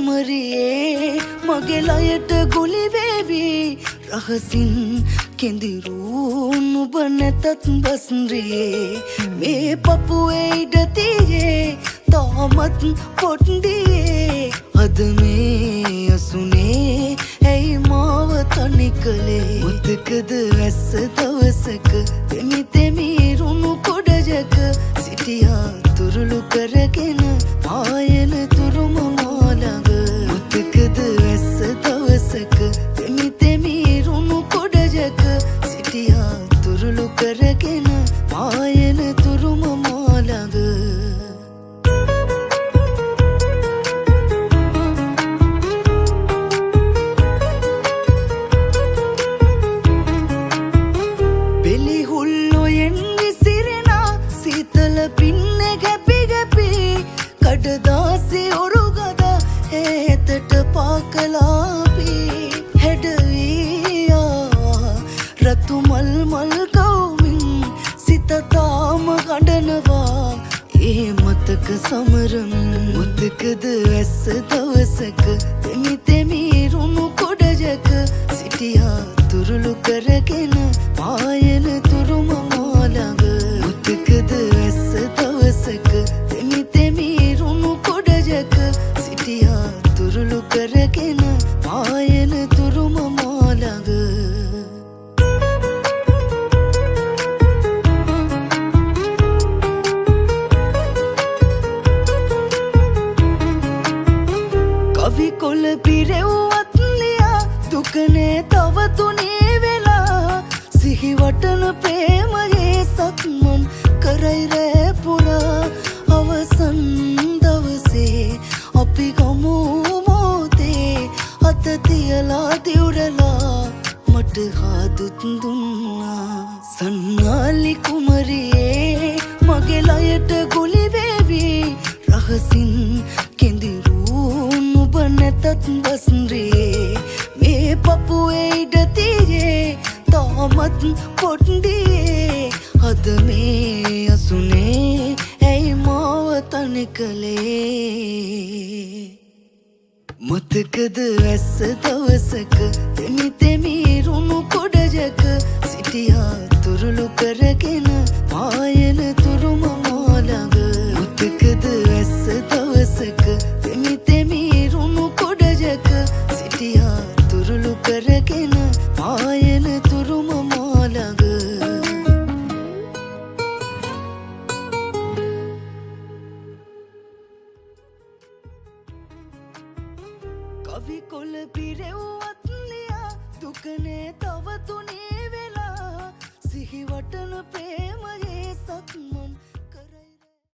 කුමරියේ මගේ ලයට ගුලි වේවි රහසින් කෙඳිරු නුඹ නැතත් බස්රියේ මේ පපුවේ ඉඩ තියේ තාමත් පොට්ඩියේ අද මේ අසුනේ ඇයි මාව තනි කළේ මුතකද වැස්ස දවසක තෙමි තෙමි රුණු කොඩජක සිටියා තුරුළු කරගෙන ආයන තුරුම මාළඟ මුතකද වැස්ස දවසක තෙමි තෙමි රුණු කොඩජක සිටියා තුරුළු කරගෙන ආයන තුරුම මාළඟ පින්න ගැපි ගැපි කඩදාසි ඔරුගද හේතට පාකලාපි හැඩවීයා රතු මල් මල් කවුමින් සිත තාම ගඩනවා ඒ මතක සමරමින් මුතකද වැස්ස දවසක තෙමි තෙමි රුණු කොඩජක සිටියා තුරුළු කරගෙන ආයන තුරුම මාළඟ මුතකද වැස්ස දවසක තෙමි තෙමි රුණු කොඩජක සිටියා තුරුළු කරගෙන ආයන තුරුම මාළඟ කවි කොළ පිරෙව්වත් ලියා දුකනේ තව තුනේ වෙලා සිහි වටන ප්‍රේමයේ සක්මන් කරයි රෑ පුරා අවසන් දවසේ අපි ගමු මොහොතේ අත තියලා දිවුරලා මට හාදුත් දුන්නා සන්නාලි කුමරියේ මගේ ලයට ගුලි වේවි රහසින් කෙඳිරු නුඹ නැතත් බස්රියේ මේ පපුවේ ඉඩ තියේ තාමත් පොට්ඩියේ අද මේ අසුනේ ඇයි මාව තනි කළේ මුතකද වැස්ස දවසක තෙමි තෙමි රුණු කොඩජක සිටියා තුරුළු කරගෙන ආයන තුරුම මාළඟ මුතකද වැස්ස දවසක තෙමි තෙමි රුණු කොඩජක සිටියා තුරුළු කරගෙන ආයන තුරුම මාළඟ කවි කොළ පිරෙව්වත් ලියා දුකනේ තව තුනේ වෙලා සිහි වටන ප්‍රේ